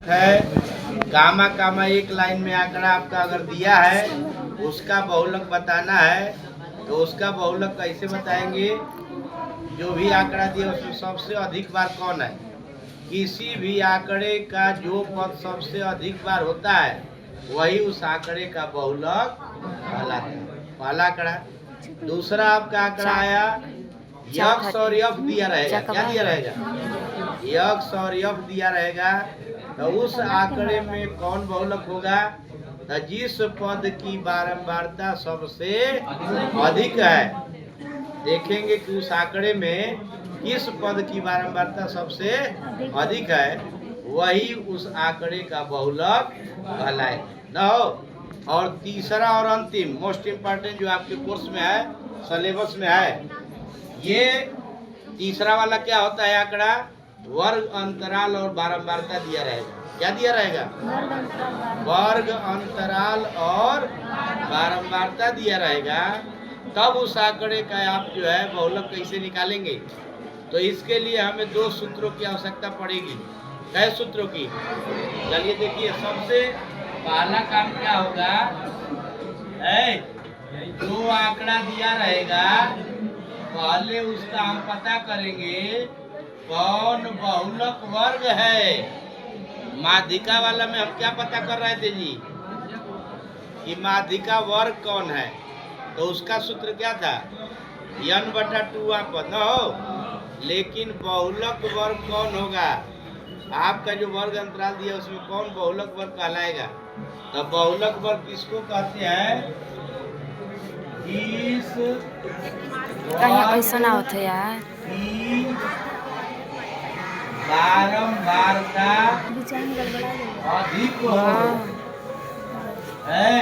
है गामा कामा एक लाइन में आंकड़ा आपका अगर दिया है उसका बहुलक बताना है तो उसका बहुलक कैसे बताएंगे। जो भी आंकड़ा दिया उसमें सबसे अधिक बार कौन है, किसी भी आंकड़े का जो पद सबसे अधिक बार होता है वही उस आंकड़े का बहुलक कहलाता है। पहला आंकड़ा। दूसरा आपका आंकड़ा आया यक्स और यफ दिया रहेगा। क्या दिया रहेगा? यक्स और यफ दिया रहेगा। तो उस आंकड़े में कौन बहुलक होगा? तो जिस पद की बारंबारता सबसे अधिक है, देखेंगे कि उस आंकड़े में किस पद की बारंबारता सबसे अधिक है वही उस आंकड़े का बहुलक कहलाए न हो। और तीसरा और अंतिम मोस्ट इम्पोर्टेंट जो आपके कोर्स में है, सिलेबस में है, ये तीसरा वाला क्या होता है आंकड़ा? वर्ग अंतराल और बारंबारता दिया रहेगा। क्या दिया रहेगा? वर्ग अंतराल और बारंबारता दिया रहेगा। तब उस आंकड़े का आप जो है बहुलक कैसे निकालेंगे? तो इसके लिए हमें दो सूत्रों की आवश्यकता पड़ेगी। कई सूत्रों की? चलिए देखिए, सबसे पहला काम क्या होगा, जो आंकड़ा दिया रहेगा पहले उसका हम पता करेंगे कौन बहुलक वर्ग है। माध्यिका वाला में हम क्या पता कर रहे थे जी कि माध्यिका वर्ग कौन है, तो उसका सूत्र क्या था? n/2 आप न हो। लेकिन बहुलक वर्ग कौन होगा? आपका जो वर्ग अंतराल दिया उसमें कौन बहुलक वर्ग कहलाएगा? तो बहुलक वर्ग किसको कहते हैं? इस कैसा ना होते यार बारंबारता अधिक हो है।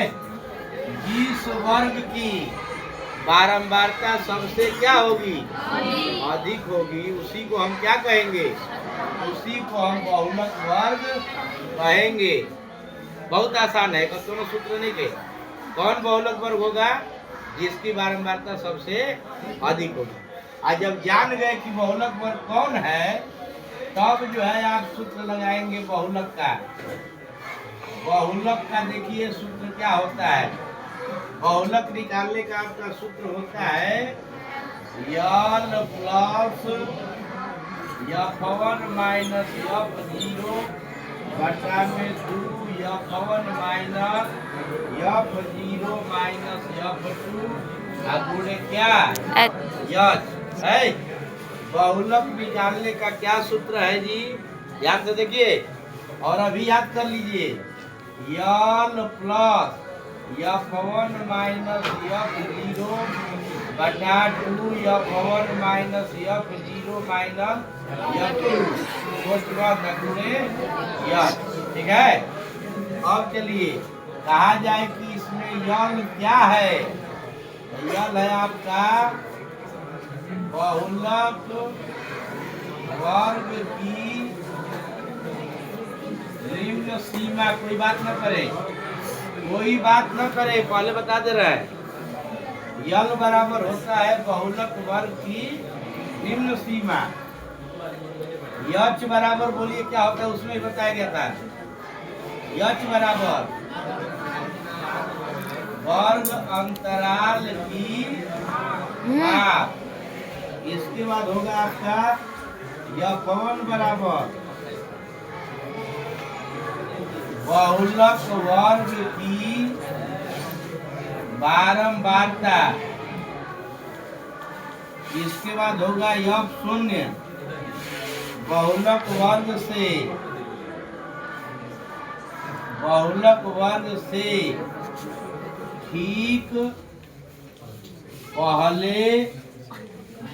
जिस वर्ग की बारंबारता सबसे क्या होगी? अधिक होगी, उसी को हम क्या कहेंगे? उसी को हम बहुलक वर्ग कहेंगे। बहुत आसान है, दोनों सूत्र नहीं थे। कौन बहुलक वर्ग होगा? जिसकी बारंबारता सबसे अधिक होगी। आज जब जान गए कि बहुलक वर्ग कौन है, तब जो है आप सूत्र लगाएंगे बहुलक का। बहुलक का देखिए सूत्र क्या होता है। बहुलक निकालने का आपका सूत्र होता है यल प्लस f1 माइनस f0 बटा में 2 f1 minus f0 minus f2 गुणे क्या? यच है। बहुलक निकालने का क्या सूत्र है जी? ध्यान से देखिए और अभी याद कर लीजिए। यल प्लस f1 माइनस f0 बटा 2 f1 minus f0 minus f2 गुणे यच। ठीक है। अब चलिए कहा जाए कि इसमें यल क्या है? यल है आपका बहुलक वर्ग की निम्न सीमा। कोई बात न करे, कोई बात न करे, पहले बता दे रहा है। यल बराबर होता है बहुलक वर्ग की निम्न सीमा। यच बराबर बोलिए क्या होता है, उसमें बताया गया था। यच बराबर वर्ग अंतराल की माप। इसके बाद होगा आपका f1 बराबर बहुलक वर्ग की बारंबारता। इसके बाद होगा f0 बहुलक वर्ग से ठीक पहले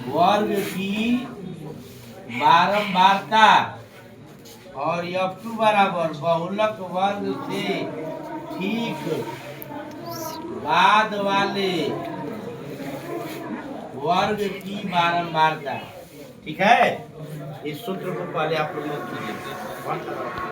वर्ग की बारंबारता। और f2 बराबर बहुलक वर्ग से ठीक बाद वाले वर्ग की बारंबारता। ठीक है। इस सूत्र को पहले आप लोग नोट कीजिए।